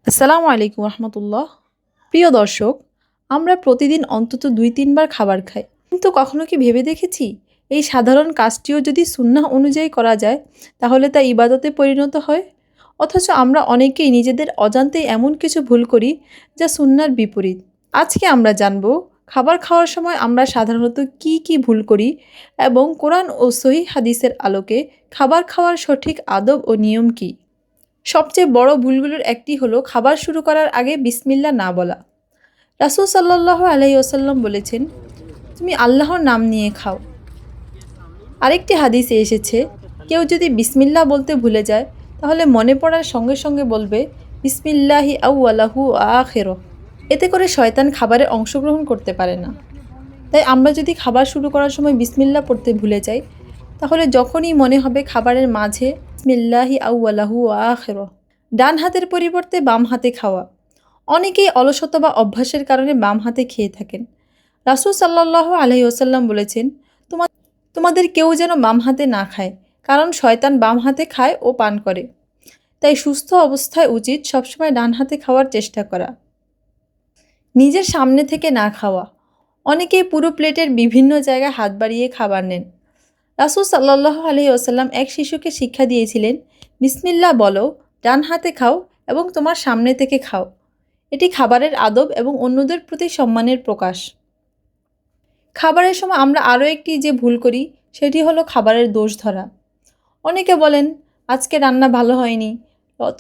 আসসালামু আলাইকুম রহমতুল্লাহ। প্রিয় দর্শক, আমরা প্রতিদিন অন্তত ২-৩ বার খাবার খাই, কিন্তু কখনো কি ভেবে দেখেছি এই সাধারণ কাজটিও যদি সুন্নাহ অনুযায়ী করা যায় তাহলে তা ইবাদতে পরিণত হয়। অথচ আমরা অনেকেই নিজেদের অজান্তেই এমন কিছু ভুল করি যা সুন্নাহর বিপরীত। আজকে আমরা জানব খাবার খাওয়ার সময় আমরা সাধারণত কি কি ভুল করি এবং কোরআন ও সহিহ হাদিসের আলোকে খাবার খাওয়ার সঠিক আদব ও নিয়ম কী। সবচেয়ে বড় ভুলগুলোর একটি হলো খাবার শুরু করার আগে বিসমিল্লাহ না বলা। রাসূল সাল্লাল্লাহু আলাইহি ওয়াসাল্লাম বলেছেন, তুমি আল্লাহর নাম নিয়ে খাও। আরেকটি হাদিসে এসেছে, কেউ যদি বিসমিল্লাহ বলতে ভুলে যায় তাহলে মনে পড়ার সঙ্গে সঙ্গে বলবে বিসমিল্লাহি আউয়ালাহু ওয়া আখিরুহু। এতে করে শয়তান খাবারে অংশগ্রহণ করতে পারে না। তাই আমরা যদি খাবার শুরু করার সময় বিসমিল্লাহ পড়তে ভুলে যাই তাহলে যখনই মনে হবে খাবারের মাঝে বিসমিল্লাহি আউয়ালাহু ওয়া আখিরুহু। ডান হাতের পরিবর্তে বাম হাতে খাওয়া। অনেকেই অলসতা বা অভ্যাসের কারণে বাম হাতে খেয়ে থাকেন। রাসূল সাল্লাল্লাহু আলাইহি ওয়াসাল্লাম বলেছেন, তোমাদের কেউ যেন বাম হাতে না খায়, কারণ শয়তান বাম হাতে খায় ও পান করে। তাই সুস্থ অবস্থায় উচিত সবসময় ডান হাতে খাওয়ার চেষ্টা করা। নিজের সামনে থেকে না খাওয়া। অনেকেই পুরো প্লেটের বিভিন্ন জায়গায় হাত বাড়িয়ে খাবার নেন। রাসূল সাল্লাল্লাহু আলাইহি ওয়াসাল্লাম এক শিশুকে শিক্ষা দিয়েছিলেন, বিসমিল্লাহ বলো, ডান হাতে খাও এবং তোমার সামনে থেকে খাও। এটি খাবারের আদব এবং অন্যদের প্রতি সম্মানের প্রকাশ। খাবারের সময় আমরা আরও একটি যে ভুল করি সেটি হলো খাবারের দোষ ধরা। অনেকে বলেন, আজকে রান্না ভালো হয়নি,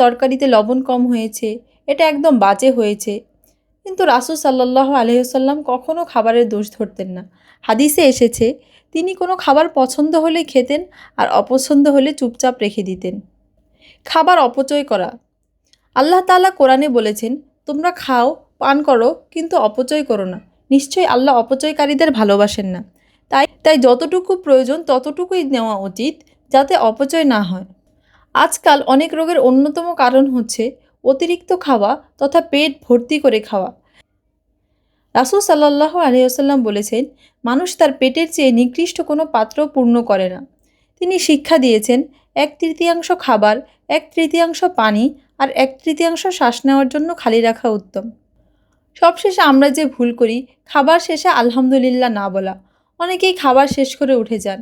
তরকারিতে লবণ কম হয়েছে, এটা একদম বাজে হয়েছে। কিন্তু রাসূল সাল্লাল্লাহু আলাইহি ওয়াসাল্লাম কখনও খাবারের দোষ ধরতেন না। হাদিসে এসেছে, তিনি কোনো খাবার পছন্দ হলে খেতেন আর অপছন্দ হলে চুপচাপ রেখে দিতেন। খাবার অপচয় করা। আল্লাহ তাআলা কোরআনে বলেছেন, তোমরা খাও, পান করো, কিন্তু অপচয় করো না। নিশ্চয়ই আল্লাহ অপচয়কারীদের ভালোবাসেন না। তাই যতটুকু প্রয়োজন ততটুকুই নেওয়া উচিত, যাতে অপচয় না হয়। আজকাল অনেক রোগের অন্যতম কারণ হচ্ছে অতিরিক্ত খাওয়া তথা পেট ভর্তি করে খাওয়া। রাসূল সাল্লাল্লাহু আলাইহি ওয়াসাল্লাম বলেছেন, মানুষ তার পেটের চেয়ে নিকৃষ্ট কোনো পাত্র পূর্ণ করে না। তিনি শিক্ষা দিয়েছেন, 1/3 খাবার, 1/3 পানি আর 1/3 শ্বাস নেওয়ার জন্য খালি রাখা উত্তম। সবশেষে আমরা যে ভুল করি, খাবার শেষে আলহামদুলিল্লাহ না বলা। অনেকেই খাবার শেষ করে উঠে যান,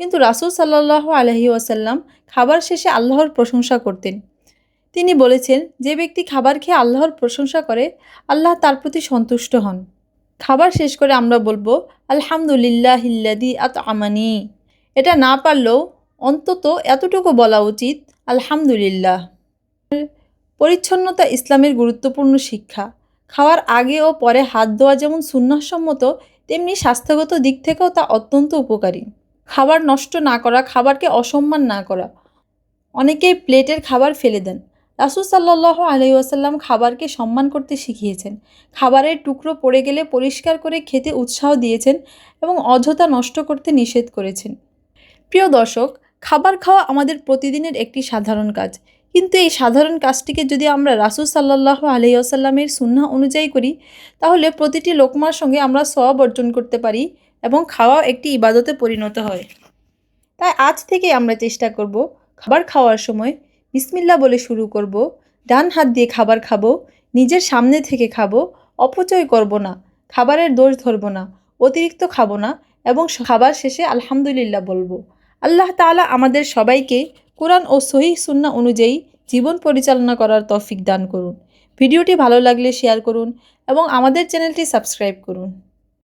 কিন্তু রাসূল সাল্লাল্লাহু আলাইহি ওয়াসাল্লাম খাবার শেষে আল্লাহর প্রশংসা করতেন। তিনি বলেছেন, যে ব্যক্তি খাবার খেয়ে আল্লাহর প্রশংসা করে, আল্লাহ তার প্রতি সন্তুষ্ট হন। খাবার শেষ করে আমরা বলবো আলহামদুলিল্লাহিল্লাযী আত'আমানি। এটা না পারলেও অন্তত এতটুকু বলা উচিত, আলহামদুলিল্লাহ। পরিচ্ছন্নতা ইসলামের গুরুত্বপূর্ণ শিক্ষা। খাওয়ার আগে ও পরে হাত ধোয়া যেমন সুন্নাহসম্মত, তেমনি স্বাস্থ্যগত দিক থেকেও তা অত্যন্ত উপকারী। খাবার নষ্ট না করা, খাবারকে অসম্মান না করা। অনেকেই প্লেটের খাবার ফেলে দেন। রাসূল সাল্লাল্লাহু আলাইহি ওয়াসাল্লাম খাবারকে সম্মান করতে শিখিয়েছেন। খাবারের টুকরো পড়ে গেলে পরিষ্কার করে খেতে উৎসাহ দিয়েছেন এবং অযথা নষ্ট করতে নিষেধ করেছেন। প্রিয় দর্শক, খাবার খাওয়া আমাদের প্রতিদিনের একটি সাধারণ কাজ, কিন্তু এই সাধারণ কাজটিকে যদি আমরা রাসূল সাল্লাল্লাহু আলাইহি ওয়াসাল্লামের সুন্নাহ অনুযায়ী করি তাহলে প্রতিটি লোকমার সঙ্গে আমরা সওয়াব অর্জন করতে পারি এবং খাওয়াও একটি ইবাদতে পরিণত হয়। তাই আজ থেকে আমরা চেষ্টা করব, খাবার খাওয়ার সময় বিসমিল্লাহ বলে শুরু করব, ডান হাত দিয়ে খাবার খাবো, নিজের সামনে থেকে খাবো, অপচয় করব না, খাবারের দোষ ধরব না, অতিরিক্ত খাবো না এবং খাবার শেষে আলহামদুলিল্লাহ বলবো। আল্লাহ তাআলা আমাদের সবাইকে কোরআন ও সহিহ সুন্নাহ অনুযায়ী জীবন পরিচালনা করার তৌফিক দান করুন। ভিডিওটি ভালো লাগলে শেয়ার করুন এবং আমাদের চ্যানেলটি সাবস্ক্রাইব করুন।